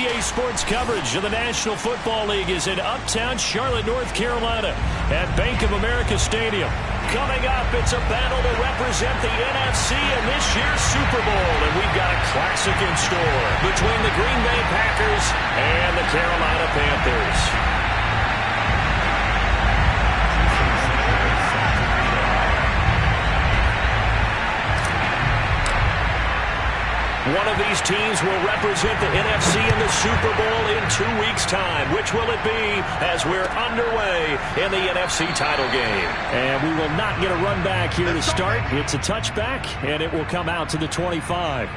PA Sports coverage of the National Football League is in uptown Charlotte, North Carolina at Bank of America Stadium. Coming up, it's a battle to represent the NFC in this year's Super Bowl, and we've got a classic in store between the Green Bay Packers and the Carolina Panthers. One of these teams will represent the NFC in the Super Bowl in 2 weeks' time. Which will it be as we're underway in the NFC title game? And we will not get a run back here to start. It's a touchback, and it will come out to the 25.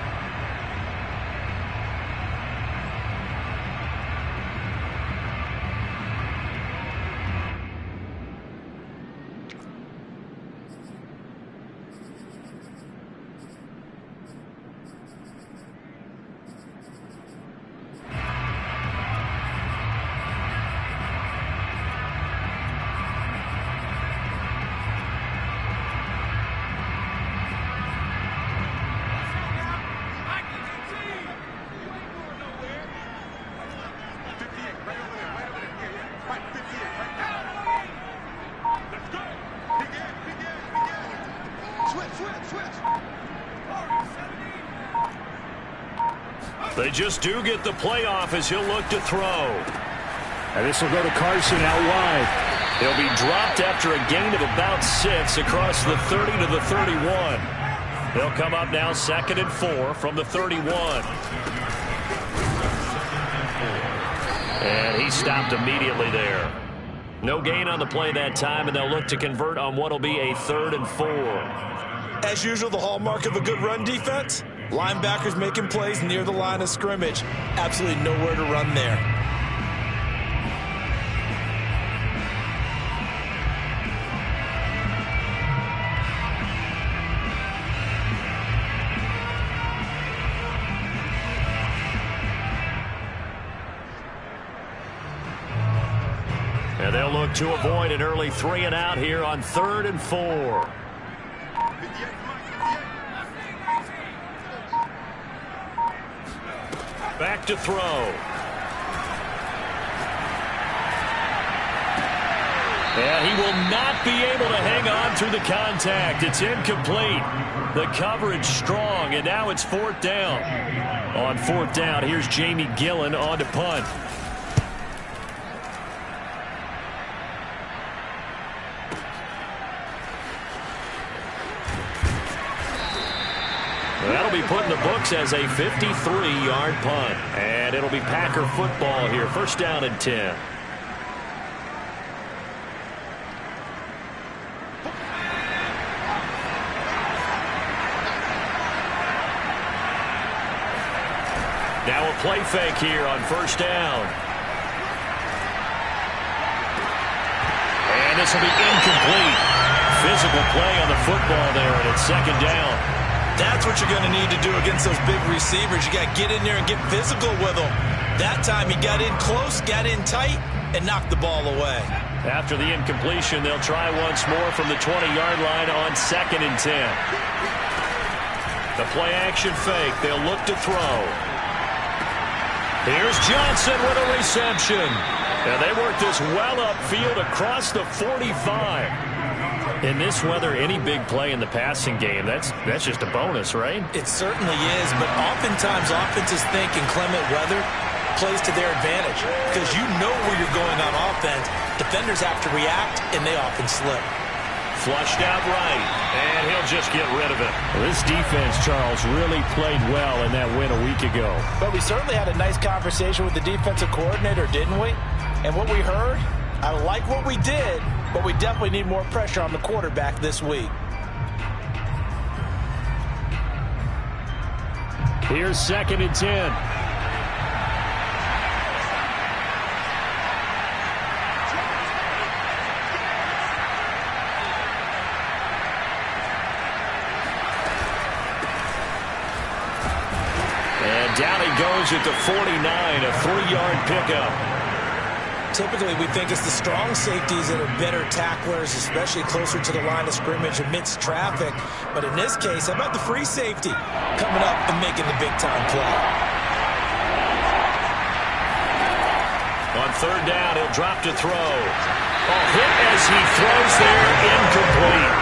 They just do get the playoff as he'll look to throw. And this will go to Carson out wide. He'll be dropped after a gain of about 6 across the 30 to the 31. They'll come up now 2nd and 4 from the 31. And he stopped immediately there. No gain on the play that time, and they'll look to convert on what will be a 3rd and 4. As usual, the hallmark of a good run defense, linebackers making plays near the line of scrimmage. Absolutely nowhere to run there. And they'll look to avoid an early 3 and out here on 3rd and 4. Back to throw. And he will not be able to hang on through the contact. It's incomplete. The coverage strong, and now it's 4th down. On 4th down, here's Jamie Gillen on to punt. That'll be put in the books as a 53-yard punt. And it'll be Packer football here. 1st down and 10. Now a play fake here on 1st down. And this will be incomplete. Physical play on the football there, and it's 2nd down. That's what you're going to need to do against those big receivers. You got to get in there and get physical with them. That time he got in close, got in tight, and knocked the ball away. After the incompletion, they'll try once more from the 20-yard line on 2nd and 10. The play action fake. They'll look to throw. Here's Johnson with a reception. And they work this well upfield across the 45. In this weather, any big play in the passing game, that's just a bonus, right? It certainly is, but oftentimes offenses think inclement weather plays to their advantage because you know where you're going on offense. Defenders have to react, and they often slip. Flushed out right, and he'll just get rid of it. Well, this defense, Charles, really played well in that win a week ago. But we certainly had a nice conversation with the defensive coordinator, didn't we? And what we heard, I like what we did, but we definitely need more pressure on the quarterback this week. Here's 2nd and 10. And down he goes at the 49, a 3-yard pickup. Typically, we think it's the strong safeties that are better tacklers, especially closer to the line of scrimmage amidst traffic. But in this case, how about the free safety coming up and making the big-time play? third down. He'll drop to throw. Oh, hit as he throws there, incomplete.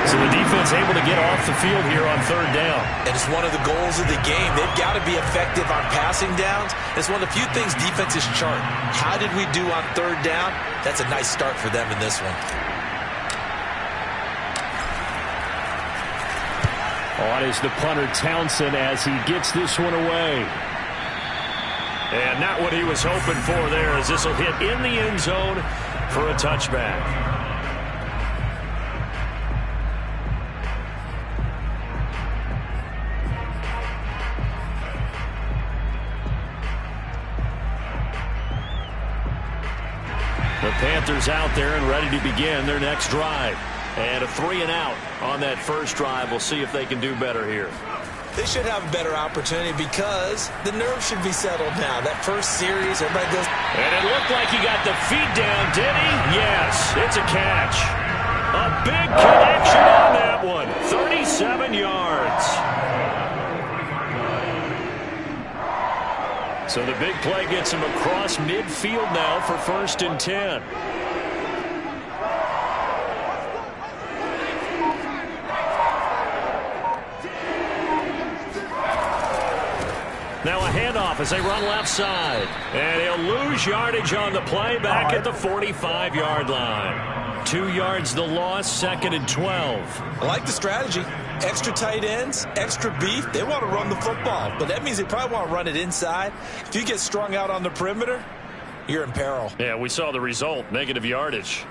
So the defense able to get off the field here on third down. And it's one of the goals of the game. They've got to be effective on passing downs. It's one of the few things defenses chart. How did we do on third down? That's a nice start for them in this one. On is the punter, Townsend, as he gets this one away. And not what he was hoping for there, as this will hit in the end zone for a touchback. The Panthers out there and ready to begin their next drive. And a 3-and-out on that first drive. We'll see if they can do better here. They should have a better opportunity because the nerves should be settled now. That first series, everybody goes. And it looked like he got the feet down, did he? Yes, it's a catch. A big connection on that one. 37 yards. So the big play gets him across midfield now for 1st and 10. Now a handoff as they run left side. And he'll lose yardage on the play back at the 45-yard line. 2 yards the loss, 2nd and 12. I like the strategy. Extra tight ends, extra beef. They want to run the football, but that means they probably want to run it inside. If you get strung out on the perimeter, you're in peril. Yeah, we saw the result, negative yardage.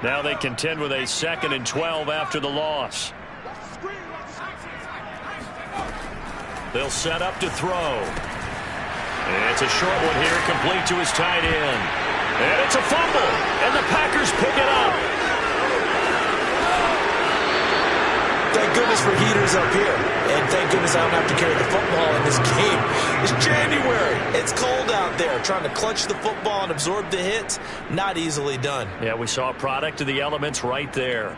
Now they contend with a 2nd and 12 after the loss. They'll set up to throw. And it's a short one here, complete to his tight end. And it's a fumble, and the Packers pick it up. Thank goodness for heaters up here. And thank goodness I don't have to carry the football in this game. It's January. It's cold out there. Trying to clutch the football and absorb the hits, not easily done. Yeah, we saw a product of the elements right there.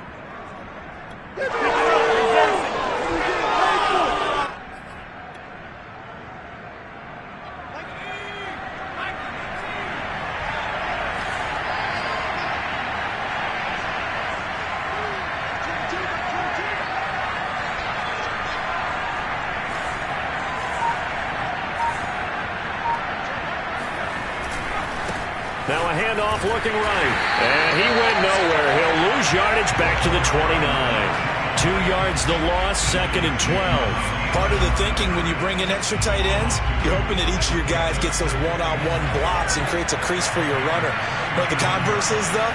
Now a handoff looking right. And he went nowhere. He'll lose yardage back to the 29. 2 yards the loss, 2nd and 12. Part of the thinking when you bring in extra tight ends, you're hoping that each of your guys gets those one-on-one blocks and creates a crease for your runner. What the converse is, though,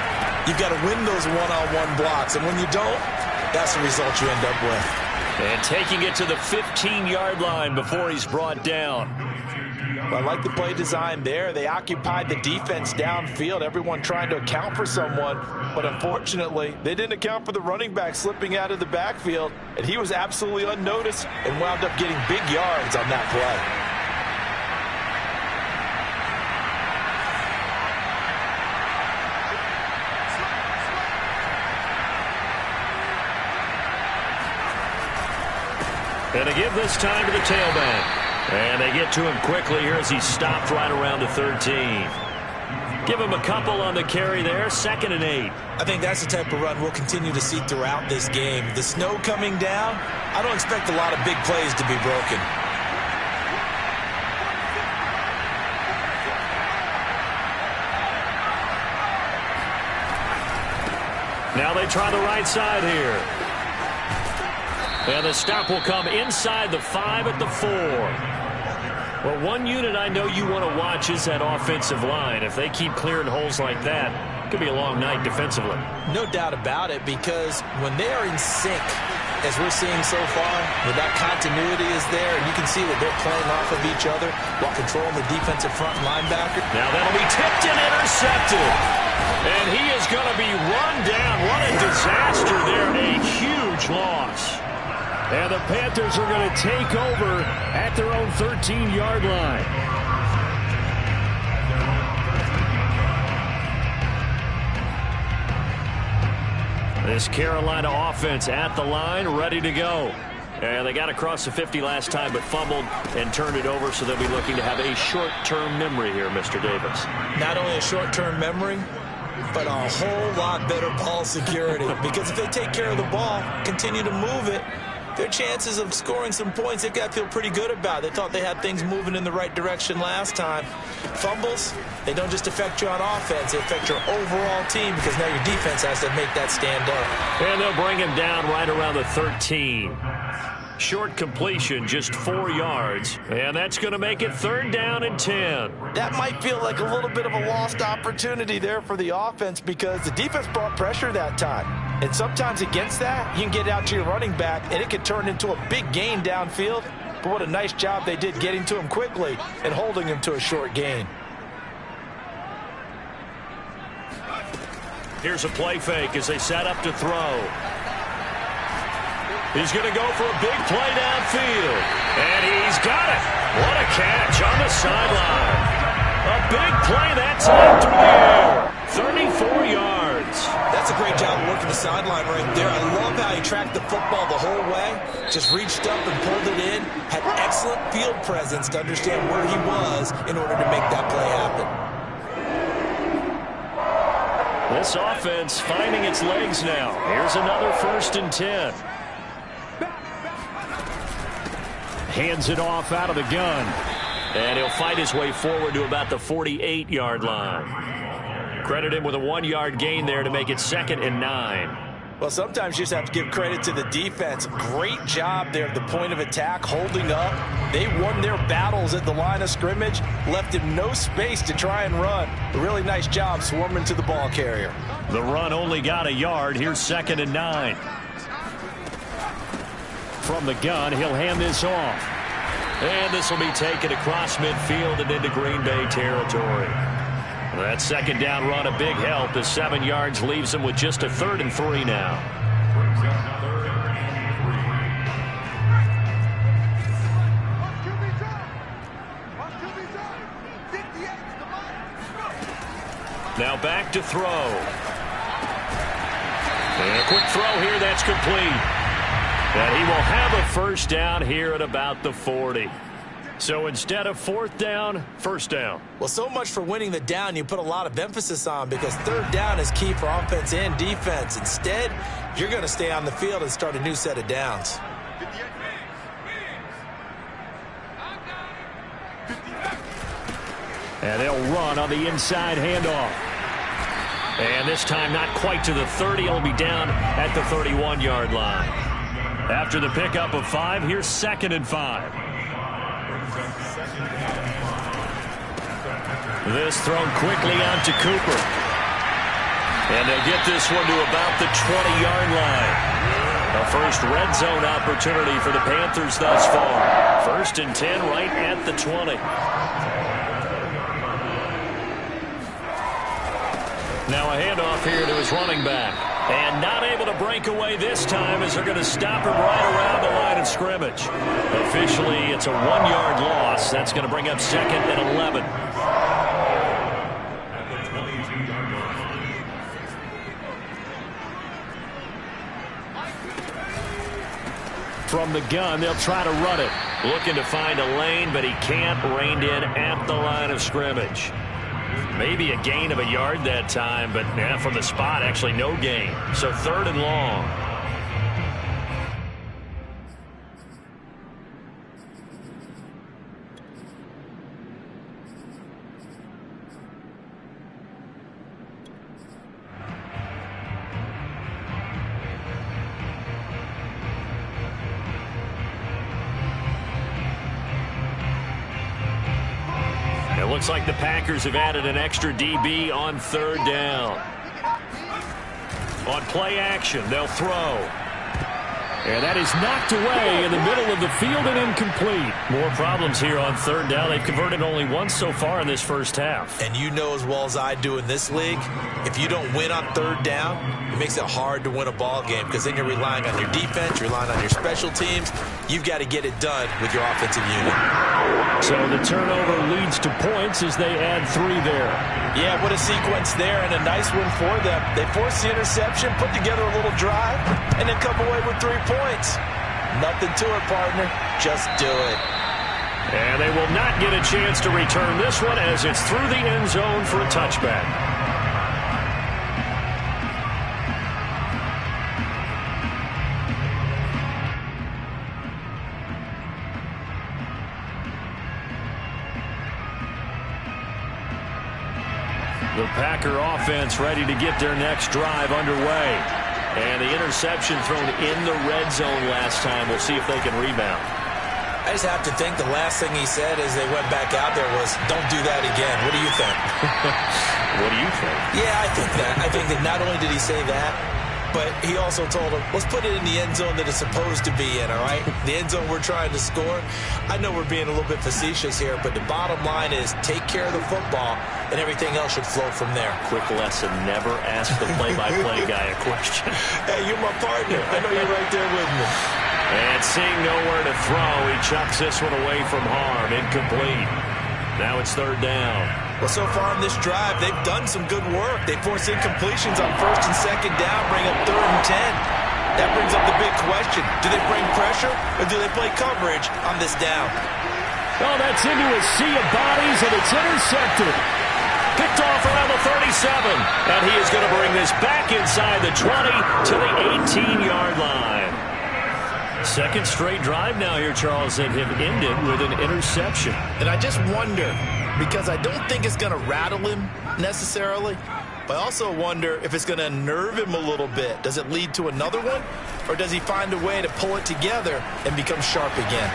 you've got to win those one-on-one blocks. And when you don't, that's the result you end up with. And taking it to the 15-yard line before he's brought down. I like the play design there. They occupied the defense downfield, everyone trying to account for someone. But unfortunately, they didn't account for the running back slipping out of the backfield. And he was absolutely unnoticed and wound up getting big yards on that play. And to give this time to the tailback. And they get to him quickly here as he's stopped right around the 13. Give him a couple on the carry there, 2nd and 8. I think that's the type of run we'll continue to see throughout this game. The snow coming down, I don't expect a lot of big plays to be broken. Now they try the right side here. And the stop will come inside the 5 at the 4. Well, one unit I know you want to watch is that offensive line. If they keep clearing holes like that, it could be a long night defensively. No doubt about it, because when they are in sync, as we're seeing so far, where that continuity is there, and you can see that they're playing off of each other while controlling the defensive front linebacker. Now that'll be tipped and intercepted. And he is going to be run down. What a disaster there. A huge loss. And the Panthers are going to take over at their own 13-yard line. This Carolina offense at the line, ready to go. And they got across the 50 last time, but fumbled and turned it over, so they'll be looking to have a short-term memory here, Mr. Davis. Not only a short-term memory, but a whole lot better ball security. Because if they take care of the ball, continue to move it, their chances of scoring some points, they've got to feel pretty good about. They thought they had things moving in the right direction last time. Fumbles, they don't just affect you on offense, they affect your overall team because now your defense has to make that stand up. And they'll bring him down right around the 13. Short completion, just 4 yards, and that's going to make it 3rd down and 10. That might feel like a little bit of a lost opportunity there for the offense because the defense brought pressure that time. And sometimes against that, you can get out to your running back, and it could turn into a big gain downfield. But what a nice job they did getting to him quickly and holding him to a short gain. Here's a play fake as they set up to throw. He's going to go for a big play downfield. And he's got it. What a catch on the sideline. A big play that time through the air. 34 yards. That's a great job of working the sideline right there. I love how he tracked the football the whole way. Just reached up and pulled it in. Had excellent field presence to understand where he was in order to make that play happen. This offense finding its legs now. Here's another 1st and 10. Hands it off out of the gun. And he'll fight his way forward to about the 48-yard line. Credit him with a 1-yard gain there to make it 2nd and 9. Well, sometimes you just have to give credit to the defense. Great job there at the point of attack, holding up. They won their battles at the line of scrimmage, left him no space to try and run. A really nice job swarming to the ball carrier. The run only got a yard. Here's 2nd and 9. From the gun, he'll hand this off. And this will be taken across midfield and into Green Bay territory. That 2nd down run a big help as 7 yards leaves him with just a 3rd and 3 now. Now back to throw. And a quick throw here that's complete. And he will have a 1st down here at about the 40. So instead of 4th down, 1st down. Well, so much for winning the down you put a lot of emphasis on because 3rd down is key for offense and defense. Instead, you're going to stay on the field and start a new set of downs. And they'll run on the inside handoff. And this time not quite to the 30. He'll be down at the 31-yard line. After the pickup of 5, here's 2nd and 5. This thrown quickly out to Cooper. And they'll get this one to about the 20-yard line. A first red zone opportunity for the Panthers thus far. 1st and 10 right at the 20. Now a handoff here to his running back. And not able to break away this time as they're going to stop him right around the line of scrimmage. Officially, it's a 1-yard loss. That's going to bring up 2nd and 11. From the gun, they'll try to run it. Looking to find a lane, but he can't. Reined in at the line of scrimmage. Maybe a gain of a yard that time, but yeah, from the spot, actually no gain. So 3rd and long. It looks like the Packers have added an extra DB on 3rd down. On play action, they'll throw. And that is knocked away in the middle of the field and incomplete. More problems here on 3rd down. They've converted only once so far in this first half. And you know as well as I do in this league, if you don't win on 3rd down, it makes it hard to win a ball game because then you're relying on your defense, you're relying on your special teams. You've got to get it done with your offensive unit. So the turnover leads to points as they add 3 there. Yeah, what a sequence there and a nice one for them. They forced the interception, put together a little drive, and then come away with 3 points. Nothing to it, partner. Just do it. And they will not get a chance to return this one as it's through the end zone for a touchback. The Packer offense ready to get their next drive underway. And the interception thrown in the red zone last time. We'll see if they can rebound. I just have to think the last thing he said as they went back out there was, don't do that again. What do you think? What do you think? Yeah, I think that. I think that not only did he say that, but he also told him, let's put it in the end zone that it's supposed to be in, all right? The end zone we're trying to score. I know we're being a little bit facetious here, but the bottom line is take care of the football, and everything else should flow from there. Quick lesson, never ask the play-by-play guy a question. Hey, you're my partner. I know you're right there with me. And seeing nowhere to throw, he chucks this one away from harm. Incomplete. Now it's third down. Well, so far in this drive, they've done some good work. They force incompletions on first and second down, bring up 3rd and 10. That brings up the big question. Do they bring pressure or do they play coverage on this down? Oh, that's into a sea of bodies, and it's intercepted. Picked off around the 37. And he is going to bring this back inside the 20 to the 18-yard line. Second straight drive now here, Charles, that have ended with an interception. And I just wonder, because I don't think it's going to rattle him necessarily, but I also wonder if it's going to unnerve him a little bit. Does it lead to another one? Or does he find a way to pull it together and become sharp again?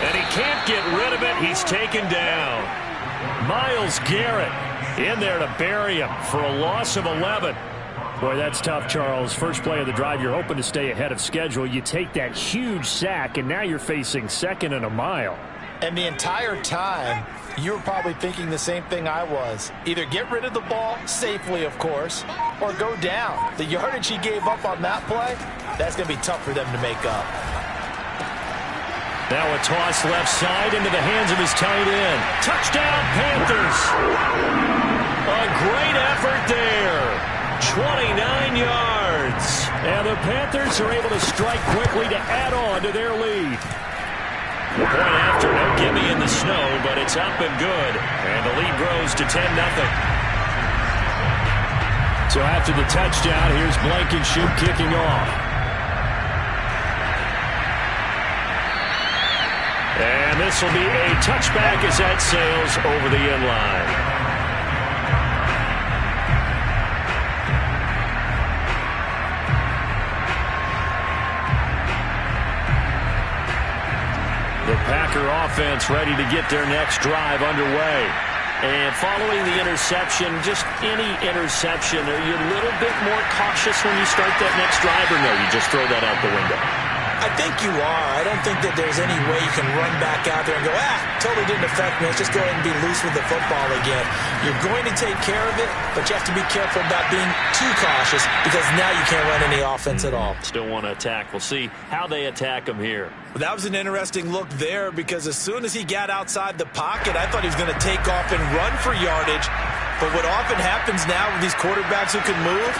And he can't get rid of it. He's taken down. Myles Garrett in there to bury him for a loss of 11. Boy, that's tough, Charles. First play of the drive, you're hoping to stay ahead of schedule. You take that huge sack, and now you're facing 2nd and a mile. And the entire time, you were probably thinking the same thing I was. Either get rid of the ball, safely, of course, or go down. The yardage he gave up on that play, that's going to be tough for them to make up. Now a toss left side into the hands of his tight end. Touchdown, Panthers. A great effort there. 29 yards. And the Panthers are able to strike quickly to add on to their lead. Point after, no gimme in the snow, but it's up and good. And the lead grows to 10-0. So after the touchdown, here's Blankenship kicking off. And this will be a touchback as that sails over the end line. The Packer offense ready to get their next drive underway. And following the interception, just any interception, are you a little bit more cautious when you start that next drive, or no, you just throw that out the window? I think you are. I don't think that there's any way you can run back out there and go, totally didn't affect me. Let's just go ahead and be loose with the football again. You're going to take care of it, but you have to be careful about being too cautious because now you can't run any offense at all. Still want to attack. We'll see how they attack him here. Well, that was an interesting look there because as soon as he got outside the pocket, I thought he was going to take off and run for yardage. But what often happens now with these quarterbacks who can move,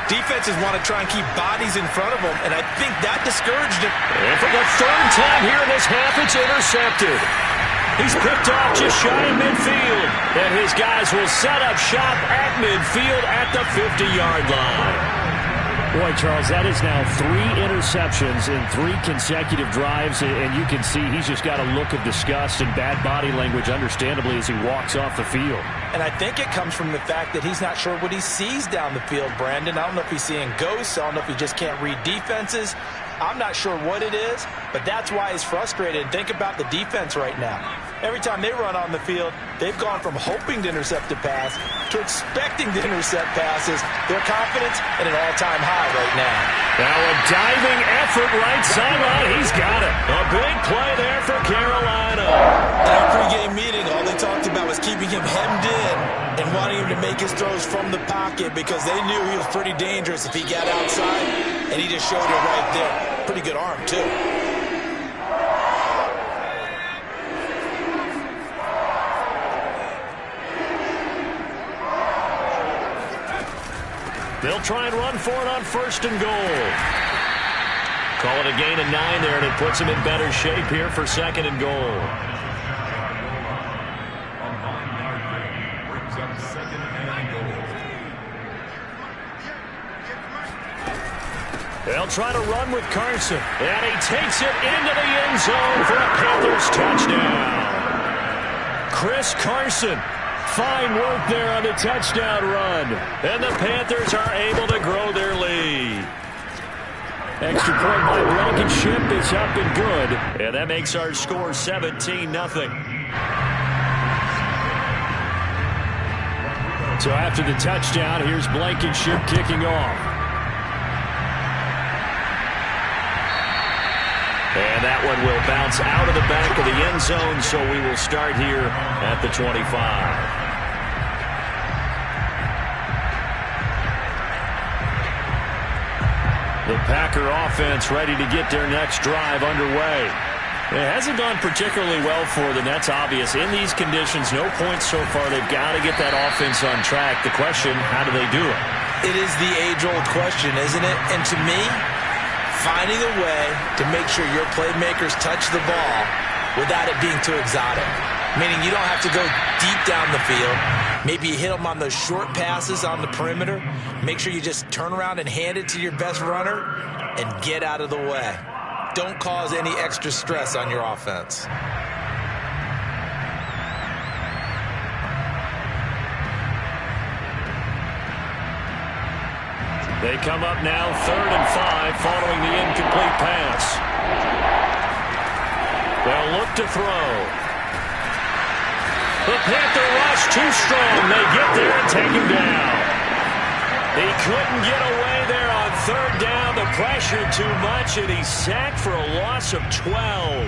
defenses want to try and keep bodies in front of them, and I think that discouraged him. And for the 3rd time here in this half, it's intercepted. He's picked off just shy of midfield, and his guys will set up shop at midfield at the 50-yard line. Boy, Charles, that is now 3 interceptions in 3 consecutive drives, and you can see he's just got a look of disgust and bad body language, understandably, as he walks off the field. And I think it comes from the fact that he's not sure what he sees down the field, Brandon. I don't know if he's seeing ghosts. I don't know if he just can't read defenses. I'm not sure what it is, but that's why he's frustrated. And think about the defense right now. Every time they run on the field, they've gone from hoping to intercept a pass to expecting to intercept passes. Their confidence at an all-time high right now. Now a diving effort right sideline. He's got it. A big play there for Carolina. In our pregame meeting, all they talked about was keeping him hemmed in and wanting him to make his throws from the pocket because they knew he was pretty dangerous if he got outside, and he just showed it right there. Pretty good arm, too. They'll try and run for it on 1st and goal. Call it a gain of 9 there, and it puts him in better shape here for 2nd and goal. They'll try to run with Carson, and he takes it into the end zone for a Panthers touchdown. Chris Carson, fine work there on the touchdown run, and the Panthers are able to grow their lead. Extra point by Blankenship is up and good, and that makes our score 17-0. So after the touchdown, here's Blankenship kicking off. And that one will bounce out of the back of the end zone, so we will start here at the 25. The Packer offense ready to get their next drive underway. It hasn't gone particularly well for them. That's obvious. In these conditions, no points so far. They've got to get that offense on track. The question, how do they do it? It is the age-old question, isn't it? And to me, finding a way to make sure your playmakers touch the ball without it being too exotic. Meaning you don't have to go deep down the field. Maybe you hit them on those short passes on the perimeter. Make sure you just turn around and hand it to your best runner and get out of the way. Don't cause any extra stress on your offense. They come up now 3rd and 5 following the incomplete pass. They'll look to throw. The Panther rush too strong. They get there and take him down. He couldn't get away there on 3rd down. The pressure too much, and he's sacked for a loss of 12.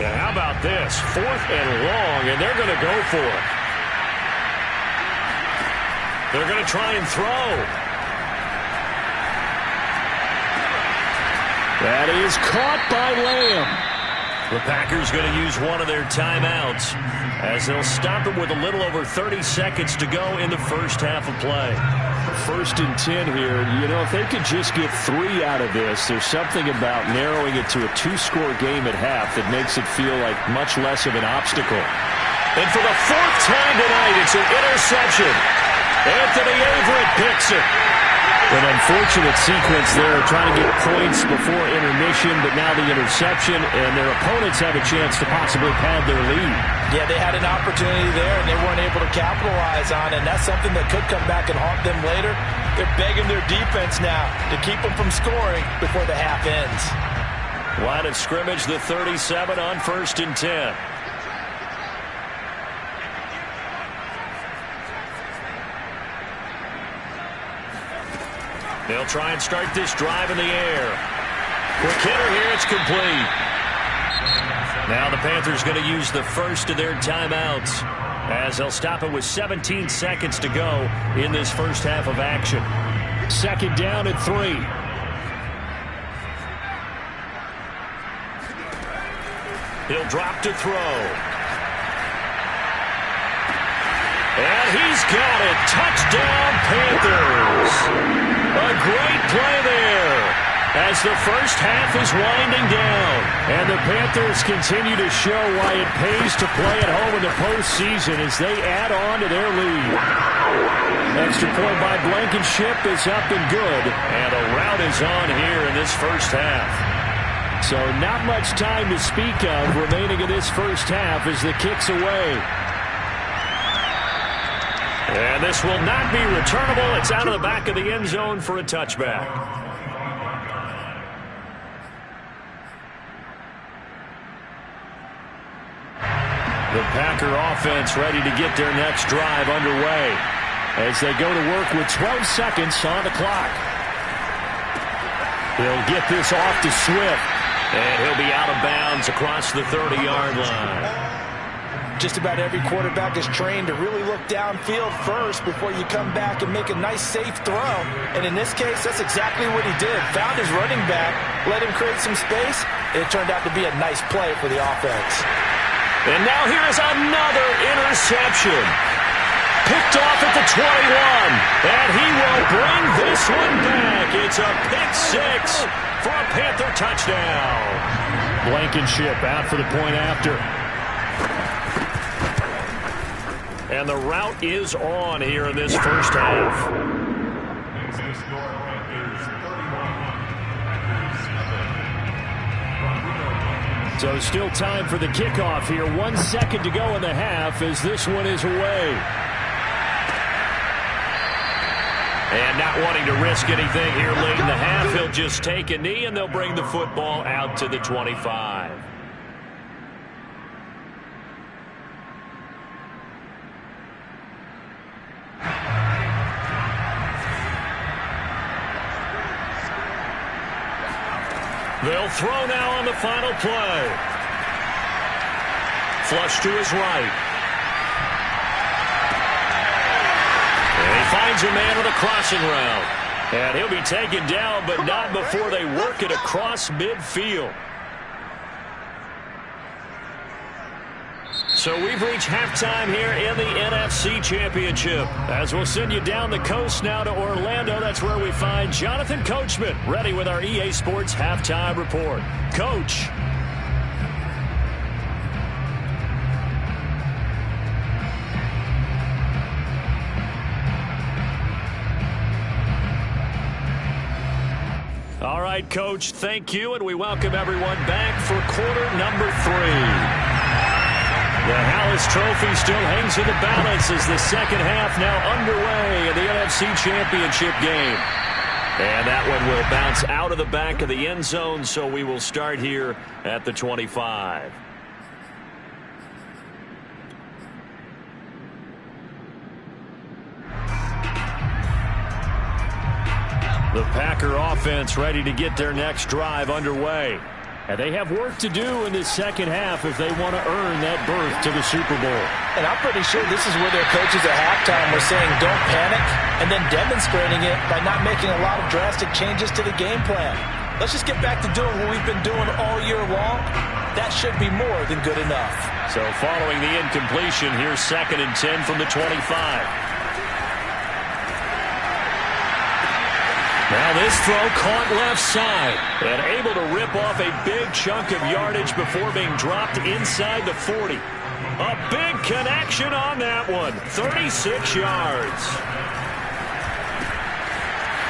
And how about this? 4th and long, and they're going to go for it. They're going to try and throw. That is caught by Lamb. The Packers going to use one of their timeouts as they'll stop it with a little over 30 seconds to go in the first half of play. 1st and 10 here. You know, if they could just get 3 out of this, there's something about narrowing it to a 2-score game at half that makes it feel like much less of an obstacle. And for the 4th time tonight, it's an interception. Anthony Averett picks it. An unfortunate sequence there, trying to get points before intermission, but now the interception, and their opponents have a chance to possibly pad their lead. Yeah, they had an opportunity there, and they weren't able to capitalize on it, and that's something that could come back and haunt them later. They're begging their defense now to keep them from scoring before the half ends. Line of scrimmage, the 37 on 1st and 10. They'll try and start this drive in the air. Quick hitter here, it's complete. Now the Panthers going to use the first of their timeouts as they'll stop it with 17 seconds to go in this first half of action. 2nd down and 3. He'll drop to throw. And he's got it. Touchdown, Panthers. A great play there as the first half is winding down. And the Panthers continue to show why it pays to play at home in the postseason as they add on to their lead. Extra point by Blankenship is up and good. And a rout is on here in this first half. So not much time to speak of remaining in this first half as the kick's away. And this will not be returnable. It's out of the back of the end zone for a touchback. The Packer offense ready to get their next drive underway as they go to work with 12 seconds on the clock. He'll get this off to Swift, and he'll be out of bounds across the 30-yard line. Just about every quarterback is trained to really look downfield first before you come back and make a nice, safe throw. And in this case, that's exactly what he did. Found his running back, let him create some space, and it turned out to be a nice play for the offense. And now here's another interception. Picked off at the 21, and he will bring this one back. It's a pick six for a Panther touchdown. Blankenship out for the point after. And the route is on here in this first half. So still time for the kickoff here. 1 second to go in the half as this one is away. And not wanting to risk anything here late in the half, he'll just take a knee and they'll bring the football out to the 25. They'll throw now on the final play. Flush to his right. And he finds a man with a crossing route. And he'll be taken down, but not before they work it across midfield. So we've reached halftime here in the NFC Championship. As we'll send you down the coast now to Orlando, that's where we find Jonathan Coachman, ready with our EA Sports Halftime Report. Coach. All right, Coach, thank you, and we welcome everyone back for quarter number 3. The Hallis Trophy still hangs in the balance as the second half now underway in the NFC Championship game. And that one will bounce out of the back of the end zone, so we will start here at the 25. The Packer offense ready to get their next drive underway. And they have work to do in this second half if they want to earn that berth to the Super Bowl. And I'm pretty sure this is where their coaches at halftime were saying don't panic, and then demonstrating it by not making a lot of drastic changes to the game plan. Let's just get back to doing what we've been doing all year long. That should be more than good enough. So following the incompletion, here's 2nd and 10 from the 25. Now this throw caught left side and able to rip off a big chunk of yardage before being dropped inside the 40. A big connection on that one. 36 yards.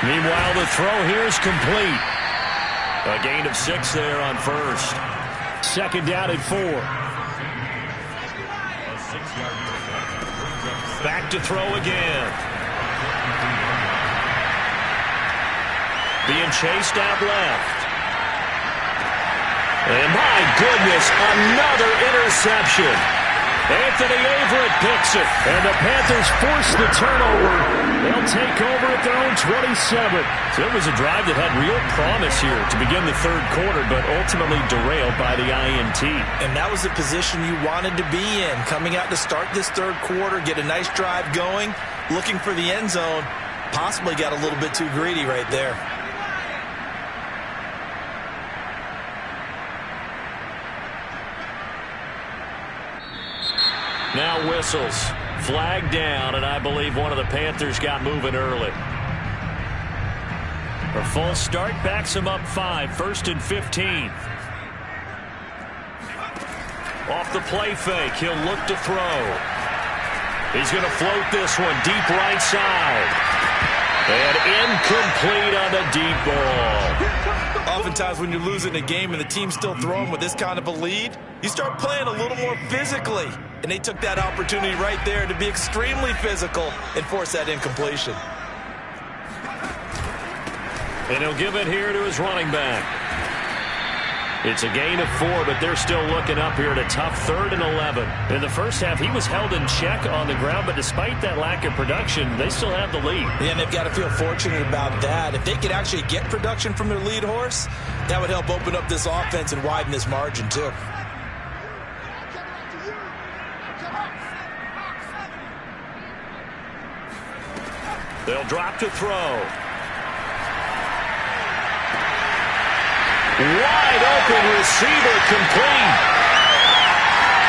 Meanwhile, the throw here is complete. A gain of 6 there on first. 2nd down and 4. Back to throw again. Being chased out left. And my goodness, another interception. Anthony Averett picks it. And the Panthers force the turnover. They'll take over at their own 27. So it was a drive that had real promise here to begin the third quarter, but ultimately derailed by the INT. And that was the position you wanted to be in. Coming out to start this third quarter, get a nice drive going, looking for the end zone. Possibly got a little bit too greedy right there. Now whistles. Flag down, and I believe one of the Panthers got moving early. A false start backs him up 5. 1st and 15. Off the play fake, he'll look to throw. He's going to float this one deep right side. And incomplete on the deep ball. Oftentimes when you're losing a game and the team's still throwing with this kind of a lead, you start playing a little more physically. And they took that opportunity right there to be extremely physical and force that incompletion. And he'll give it here to his running back. It's a gain of 4, but they're still looking up here at a tough 3rd and 11. In the first half, he was held in check on the ground, but despite that lack of production, they still have the lead. Yeah, and they've got to feel fortunate about that. If they could actually get production from their lead horse, that would help open up this offense and widen this margin, too. They'll drop to throw. Wide open receiver, complete.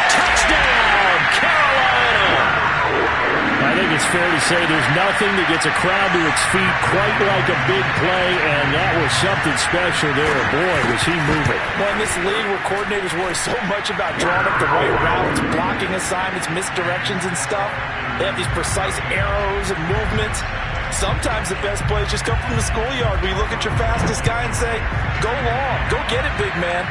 Touchdown, Carolina. I think it's fair to say there's nothing that gets a crowd to its feet quite like a big play, and that was something special there. Boy, was he moving. Well, in this league where coordinators worry so much about drawing up the right routes, blocking assignments, misdirections and stuff, they have these precise arrows and movements. Sometimes the best plays just come from the schoolyard where you look at your fastest guy and say, go long, go get it, big man.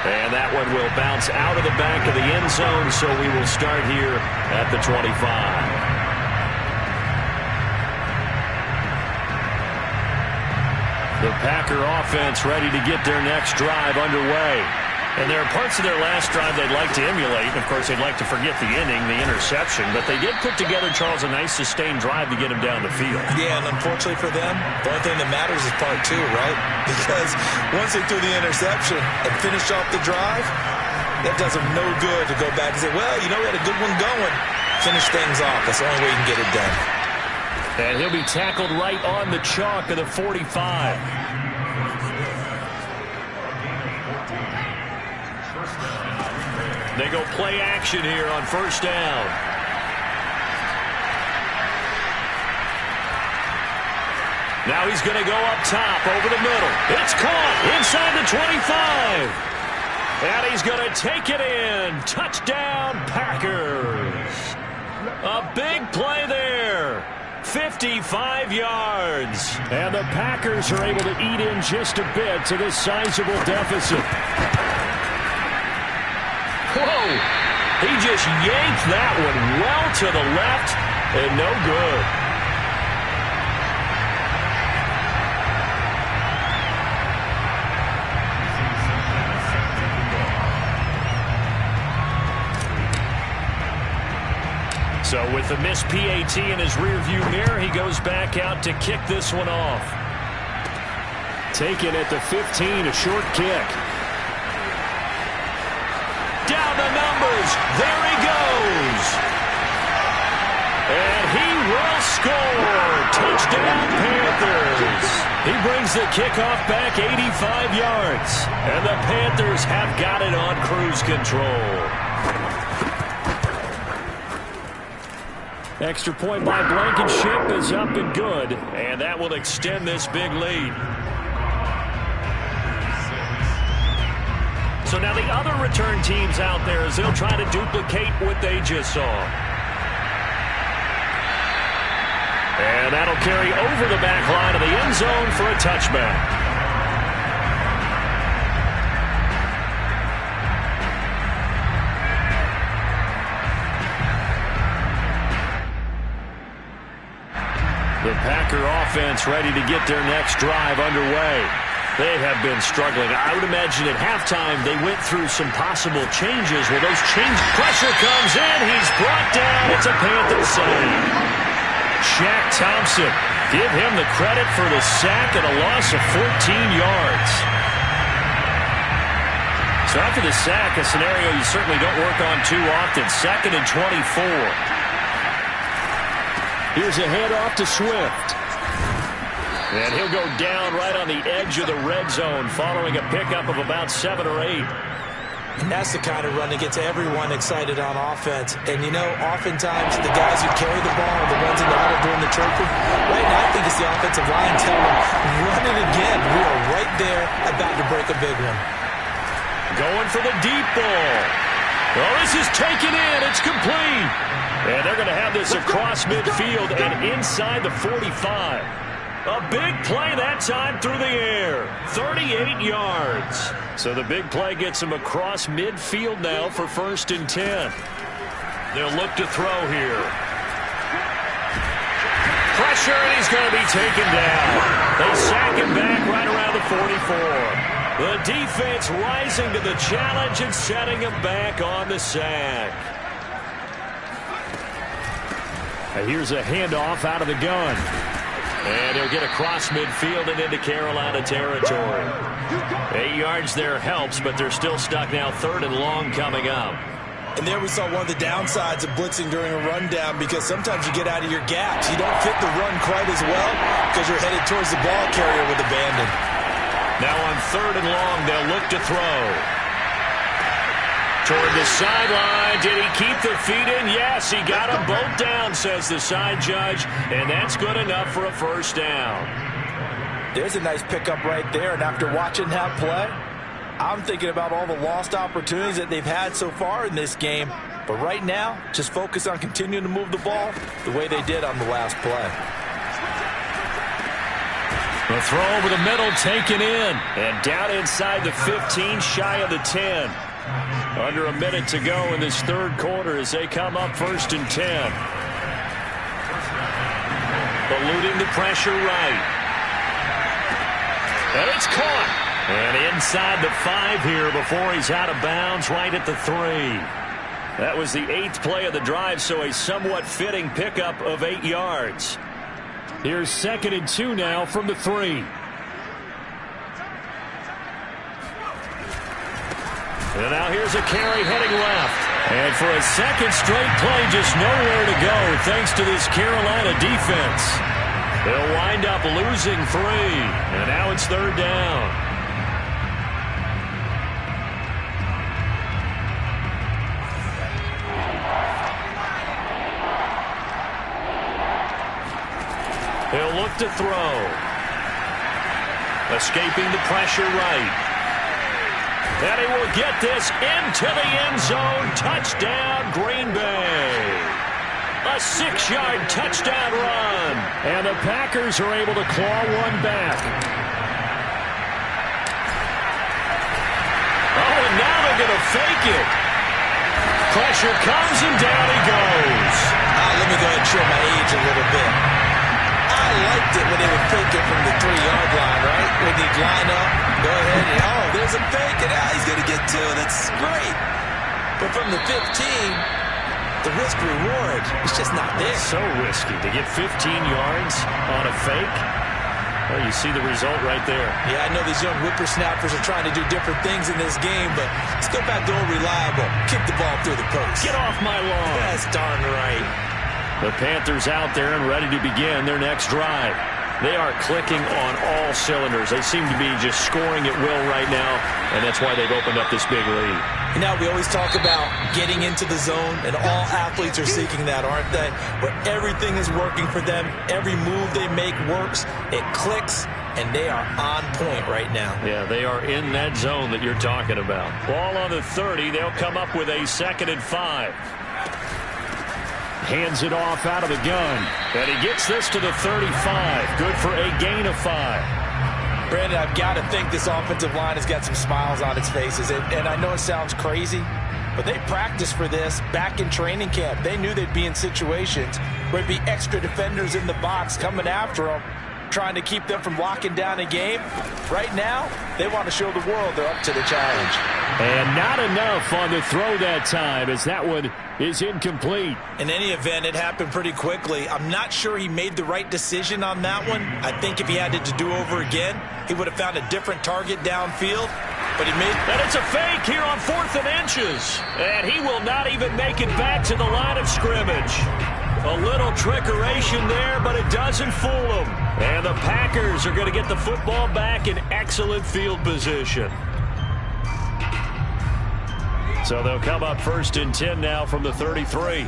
And that one will bounce out of the back of the end zone, so we will start here at the 25. The Packer offense ready to get their next drive underway. And there are parts of their last drive they'd like to emulate. Of course, they'd like to forget the inning, the interception. But they did put together, Charles, a nice sustained drive to get him down the field. Yeah, and unfortunately for them, the only thing that matters is part two, right? Because once they threw the interception and finished off the drive, that does them no good to go back and say, well, you know, we had a good one going. Finish things off. That's the only way you can get it done. And he'll be tackled right on the chalk of the 45. They go play action here on first down. Now he's going to go up top over the middle. It's caught inside the 25. And he's going to take it in. Touchdown, Packers. A big play there. 55 yards. And the Packers are able to eat in just a bit to this sizable deficit. Whoa! He just yanked that one well to the left and no good. So with the missed PAT in his rearview mirror, he goes back out to kick this one off. Taken at the 15, a short kick. Down the numbers. There he goes. And he will score. Touchdown, Panthers. He brings the kickoff back 85 yards. And the Panthers have got it on cruise control. Extra point by Blankenship is up and good. And that will extend this big lead. So now the other return teams out there as they'll try to duplicate what they just saw. And that'll carry over the back line of the end zone for a touchback. The Packer offense ready to get their next drive underway. They have been struggling. I would imagine at halftime they went through some possible changes. Well, those change pressure comes in. He's brought down. It's a Panther sack. Shaq Thompson, give him the credit for the sack and a loss of 14 yards. So after the sack, a scenario you certainly don't work on too often. 2nd and 24. Here's a handoff to Swift. And he'll go down right on the edge of the red zone following a pickup of about 7 or 8. And that's the kind of run that gets everyone excited on offense. And, you know, oftentimes the guys who carry the ball are the ones in the huddle doing the chirping. Right now, I think it's the offensive line telling them, run it again. We are right there about to break a big one. Going for the deep ball. Well, this is taken in. It's complete. And they're going to have this across midfield and inside the 45. A big play that time through the air. 38 yards. So the big play gets him across midfield now for 1st and 10. They'll look to throw here. Pressure, and he's going to be taken down. They sack him back right around the 44. The defense rising to the challenge and setting him back on the sack. Here's a handoff out of the gun. And he'll get across midfield and into Carolina territory. 8 yards there helps, but they're still stuck now. 3rd and long coming up. And there we saw one of the downsides of blitzing during a rundown, because sometimes you get out of your gaps. You don't fit the run quite as well because you're headed towards the ball carrier with abandon. Now on 3rd and long, they'll look to throw. Toward the sideline. Did he keep the feet in? Yes, he got them both down, says the side judge, and that's good enough for a first down. There's a nice pickup right there, and after watching that play, I'm thinking about all the lost opportunities that they've had so far in this game. But right now, just focus on continuing to move the ball the way they did on the last play. The throw over the middle taken in. And down inside the 15, shy of the 10. Under a minute to go in this 3rd quarter as they come up 1st and 10. Eluding the pressure right. And it's caught. And inside the 5 here before he's out of bounds, right at the 3. That was the 8th play of the drive, so a somewhat fitting pickup of 8 yards. Here's 2nd and 2 now from the 3. And now here's a carry heading left. And for a 2nd straight play, just nowhere to go thanks to this Carolina defense. They'll wind up losing 3. And now it's 3rd down. He'll look to throw. Escaping the pressure right. And he will get this into the end zone. Touchdown, Green Bay. A 6-yard touchdown run. And the Packers are able to claw one back. Oh, and now they're going to fake it. Pressure comes and down he goes. Let me go ahead and show my age a little bit. I liked it when they would fake it from the 3-yard line, right? When they'd line up, go ahead and, oh, there's a fake, and he's going to get 2. That's great. But from the 15, the risk-reward is just not there. So risky to get 15 yards on a fake. Well, you see the result right there. Yeah, I know these young whippersnappers are trying to do different things in this game, but let's go back to old reliable. Kick the ball through the post. Get off my lawn. That's darn right. The Panthers out there and ready to begin their next drive. They are clicking on all cylinders. They seem to be just scoring at will right now, and that's why they've opened up this big lead. You know, we always talk about getting into the zone, and all athletes are seeking that, aren't they? Where everything is working for them. Every move they make works. It clicks, and they are on point right now. Yeah, they are in that zone that you're talking about. Ball on the 30. They'll come up with a 2nd and 5. Hands it off out of the gun. And he gets this to the 35. Good for a gain of 5. Brandon, I've got to think this offensive line has got some smiles on its faces. And I know it sounds crazy, but they practiced for this back in training camp. They knew they'd be in situations where there'd be extra defenders in the box coming after them, trying to keep them from locking down a game. Right now, they want to show the world they're up to the challenge. And not enough on the throw that time, as that one is incomplete. In any event, it happened pretty quickly. I'm not sure he made the right decision on that one. I think if he had it to do over again, he would have found a different target downfield. But he made... And it's a fake here on 4th and inches. And he will not even make it back to the line of scrimmage. A little trickeration there, but it doesn't fool him. And the Packers are going to get the football back in excellent field position. So they'll come up 1st and 10 now from the 33.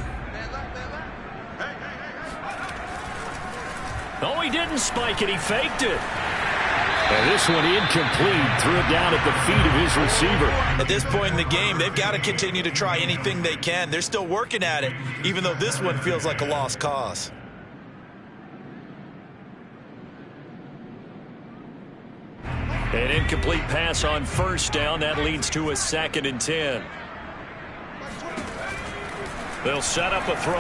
Oh, he didn't spike it. He faked it. And this one incomplete. Threw it down at the feet of his receiver. At this point in the game, they've got to continue to try anything they can. They're still working at it, even though this one feels like a lost cause. An incomplete pass on 1st down. That leads to a 2nd and 10. They'll set up a throw.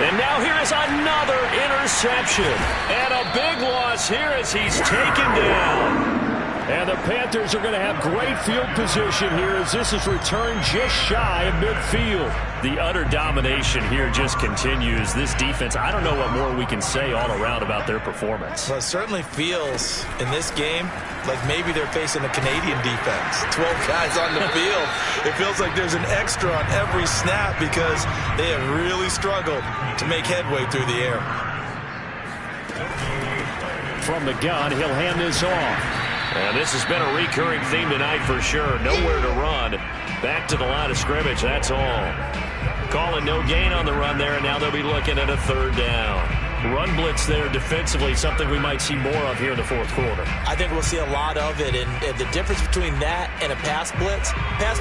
And now here is another interception. And a big loss here as he's taken down. And the Panthers are going to have great field position here as this is returned just shy of midfield. The utter domination here just continues. This defense, I don't know what more we can say all around about their performance. Well, it certainly feels in this game like maybe they're facing a Canadian defense. 12 guys on the field. It feels like there's an extra on every snap because they have really struggled to make headway through the air. From the gun, he'll hand this off. And this has been a recurring theme tonight for sure. Nowhere to run. Back to the line of scrimmage, that's all. Calling no gain on the run there, and now they'll be looking at a third down. Run blitz there defensively, something we might see more of here in the fourth quarter. I think we'll see a lot of it, and the difference between that and a pass blitz,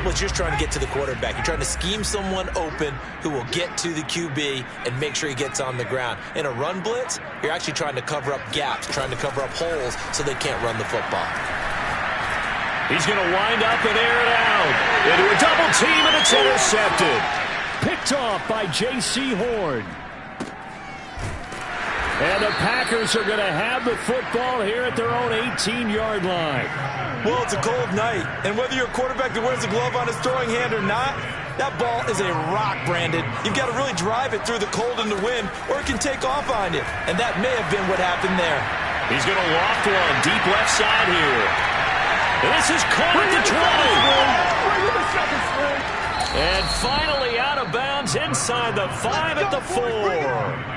you're just trying to get to the quarterback. You're trying to scheme someone open who will get to the QB and make sure he gets on the ground. In a run blitz, you're actually trying to cover up gaps, trying to cover up holes so they can't run the football. He's going to wind up and air it out into a double team, and it's intercepted. Picked off by J.C. Horn. And the Packers are going to have the football here at their own 18-yard line. Well, it's a cold night, and whether you're a quarterback that wears a glove on his throwing hand or not, that ball is a rock, Brandon. You've got to really drive it through the cold and the wind, or it can take off on you, and that may have been what happened there. He's going to loft one deep left side here. This is caught at the 20. And finally out of bounds inside the 5 at the 4.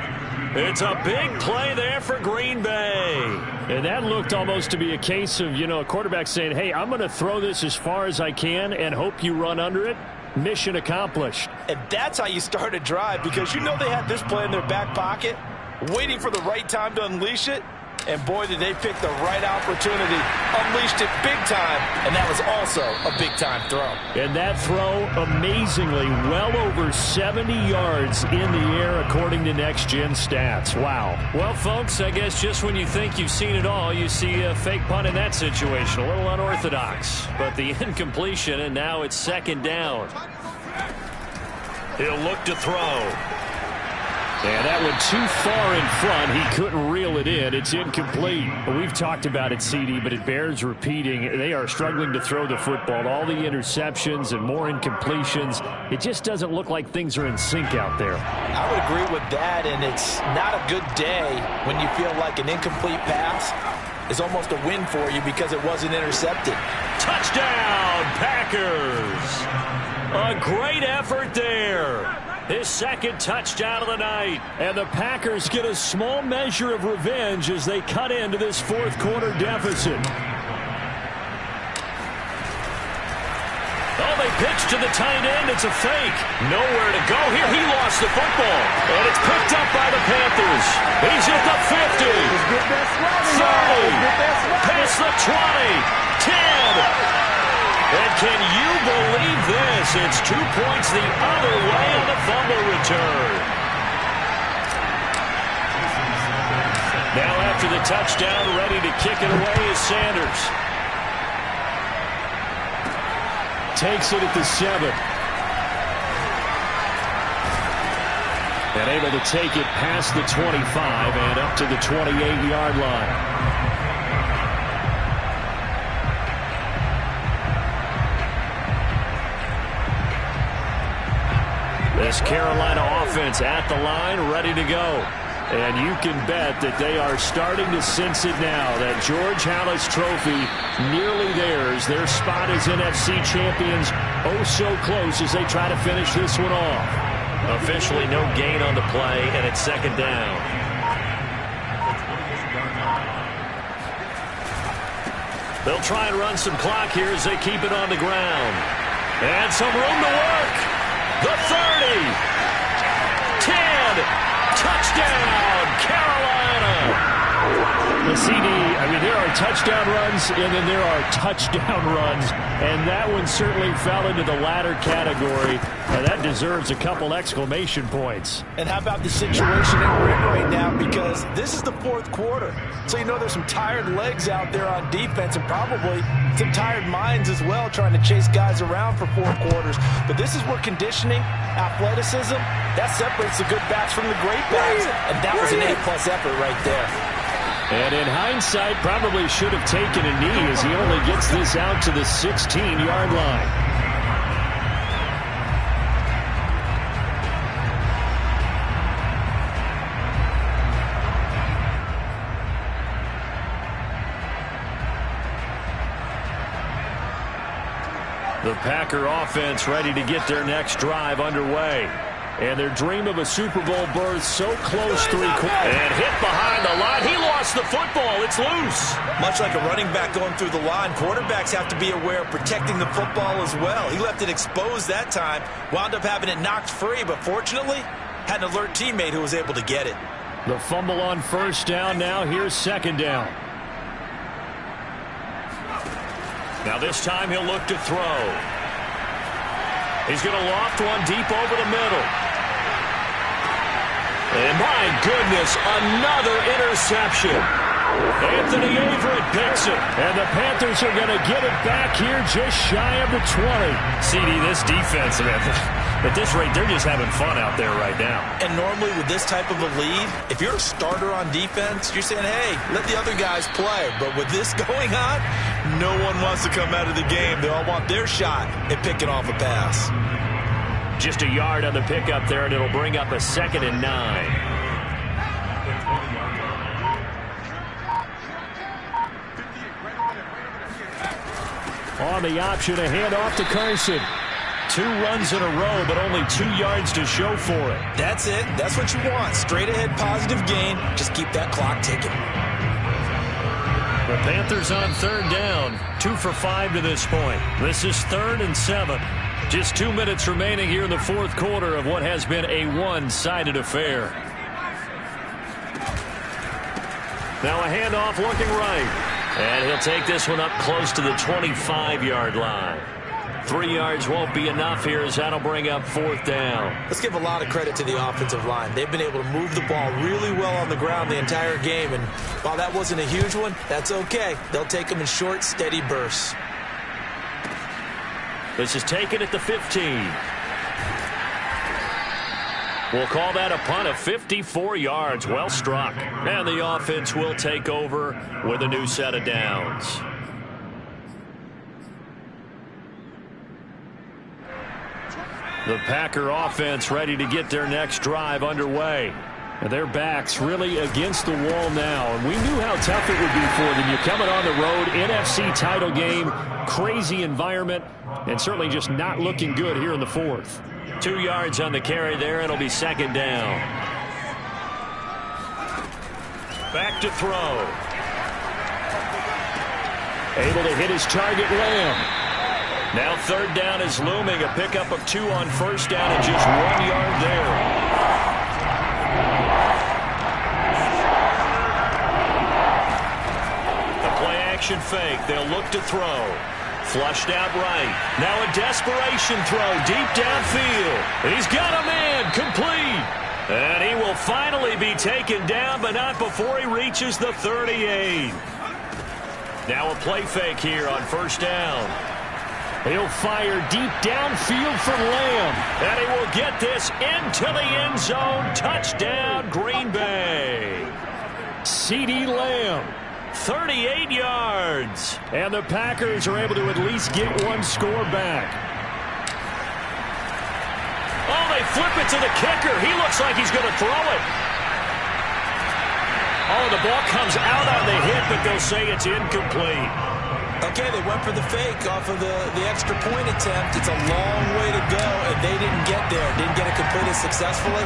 It's a big play there for Green Bay. And that looked almost to be a case of, a quarterback saying, hey, I'm going to throw this as far as I can and hope you run under it. Mission accomplished. And that's how you start a drive, because they had this play in their back pocket, waiting for the right time to unleash it. And boy, did they pick the right opportunity. Unleashed it big time, and that was also a big-time throw. And that throw, amazingly, well over 70 yards in the air, according to next-gen stats. Wow. Well, folks, I guess just when you think you've seen it all, you see a fake punt in that situation. A little unorthodox. But the incompletion, and now it's second down. He'll look to throw. And that went too far in front. He couldn't reel it in. It's incomplete. We've talked about it, CD, but it bears repeating. They are struggling to throw the football. All the interceptions and more incompletions. It just doesn't look like things are in sync out there. I would agree with that, and it's not a good day when you feel like an incomplete pass is almost a win for you because it wasn't intercepted. Touchdown, Packers! A great effort there. His second touchdown of the night. And the Packers get a small measure of revenge as they cut into this fourth quarter deficit. Oh, they pitch to the tight end. It's a fake. Nowhere to go here. He lost the football. And it's picked up by the Panthers. He's at the 50. 30. Past the 20. 10. And can you believe this? It's 2 points the other way on the fumble return. Now after the touchdown, ready to kick it away is Sanders. Takes it at the 7. And able to take it past the 25 and up to the 28-yard line. This Carolina offense at the line, ready to go. And you can bet that they are starting to sense it now. That George Halas trophy nearly theirs. Their spot as NFC champions oh so close as they try to finish this one off. Officially no gain on the play, and it's second down. They'll try and run some clock here as they keep it on the ground. And some room to work. The 30. 10. Touchdown, Carolina. The CD, there are touchdown runs, and then there are touchdown runs. And that one certainly fell into the latter category. And that deserves a couple exclamation points. And how about the situation that we're in right now? Because this is the fourth quarter. So there's some tired legs out there on defense and probably some tired minds as well trying to chase guys around for 4 quarters. But this is where conditioning, athleticism, that separates the good backs from the great backs. And that was an A-plus effort right there. And in hindsight, probably should have taken a knee as he only gets this out to the 16-yard line. The Packer offense ready to get their next drive underway. And their dream of a Super Bowl berth so close three-quarters. And hit behind the line. He lost the football. It's loose. Much like a running back going through the line, quarterbacks have to be aware of protecting the football as well. He left it exposed that time, wound up having it knocked free, but fortunately had an alert teammate who was able to get it. The fumble on first down. Now here's second down. Now this time he'll look to throw. He's going to loft one deep over the middle. And my goodness, another interception. Anthony Averett picks it. And the Panthers are going to get it back here just shy of the 20. CD, this defense, at this rate, they're just having fun out there right now. And normally with this type of a lead, if you're a starter on defense, you're saying, hey, let the other guys play. But with this going on, no one wants to come out of the game. They all want their shot at picking off a pass. Just a yard on the pickup there, and it'll bring up a 2nd and 9. On the option, a handoff to Carson. 2 runs in a row, but only 2 yards to show for it. That's it. That's what you want. Straight ahead positive gain. Just keep that clock ticking. The Panthers on 3rd down. 2 for 5 to this point. This is 3rd and 7. Just 2 minutes remaining here in the 4th quarter of what has been a one-sided affair. Now a handoff looking right. And he'll take this one up close to the 25-yard line. 3 yards won't be enough here as that'll bring up 4th down. Let's give a lot of credit to the offensive line. They've been able to move the ball really well on the ground the entire game. And while that wasn't a huge one, that's okay. They'll take them in short, steady bursts. This is taken at the 15. We'll call that a punt of 54 yards. Well struck. And the offense will take over with a new set of downs. The Packer offense ready to get their next drive underway. And their backs really against the wall now. And we knew how tough it would be for them. You're coming on the road, NFC title game, crazy environment, and certainly just not looking good here in the 4th. 2 yards on the carry there. It'll be 2nd down. Back to throw. Able to hit his target, Lamb. Now 3rd down is looming. A pickup of 2 on 1st down and just 1 yard there. Action fake. They'll look to throw. Flushed out right. Now a desperation throw deep downfield. He's got a man. Complete. And he will finally be taken down, but not before he reaches the 38. Now a play fake here on 1st down. He'll fire deep downfield for Lamb. And he will get this into the end zone. Touchdown, Green Bay. CeeDee Lamb. 38 yards. And the Packers are able to at least get one score back. Oh, they flip it to the kicker. He looks like he's going to throw it. Oh, the ball comes out on the hit, but they'll say it's incomplete. Okay, they went for the fake off of the extra point attempt. It's a long way to go, and they didn't get there. Didn't get it completed successfully.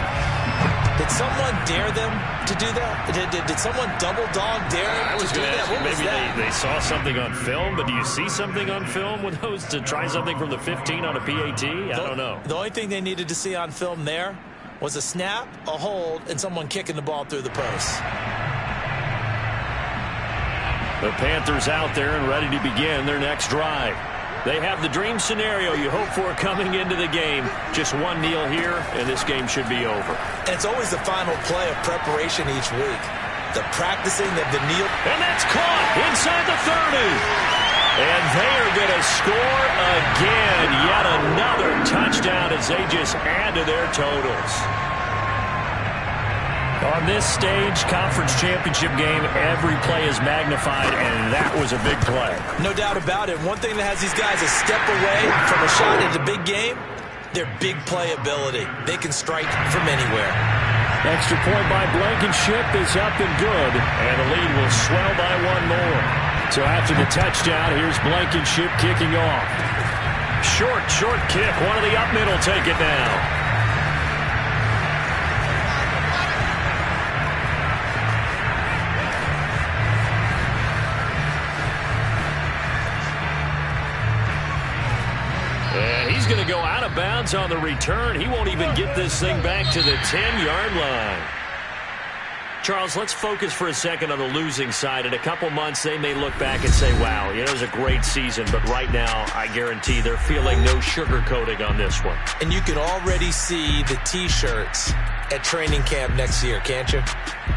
Did someone dare them to do that? Did someone double dog dare them to do that? What was that? They saw something on film, but do you see something on film with those to try something from the 15 on a PAT? I don't know. The only thing they needed to see on film there was a snap, a hold, and someone kicking the ball through the post. The Panthers out there and ready to begin their next drive. They have the dream scenario you hope for coming into the game. Just one kneel here, and this game should be over. And it's always the final play of preparation each week. The practicing of the kneel. And that's caught inside the 30. And they are going to score again. Yet another touchdown as they just add to their totals. On this stage, conference championship game, every play is magnified, and that was a big play. No doubt about it. One thing that has these guys a step away from a shot in the big game, their big play ability. They can strike from anywhere. Extra point by Blankenship is up and good, and the lead will swell by one more. So after the touchdown, here's Blankenship kicking off. Short kick. One of the up middle take it now. He's going to go out of bounds on the return. He won't even get this thing back to the 10-yard line. Charles, let's focus for a second on the losing side. In a couple months, they may look back and say, wow, it was a great season. But right now, I guarantee they're feeling no sugarcoating on this one. And you can already see the T-shirts at training camp next year, can't you?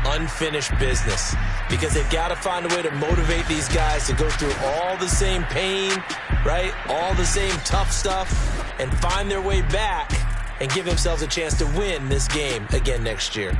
Unfinished business. Because they've got to find a way to motivate these guys to go through all the same pain, right? All the same tough stuff, and find their way back and give themselves a chance to win this game again next year.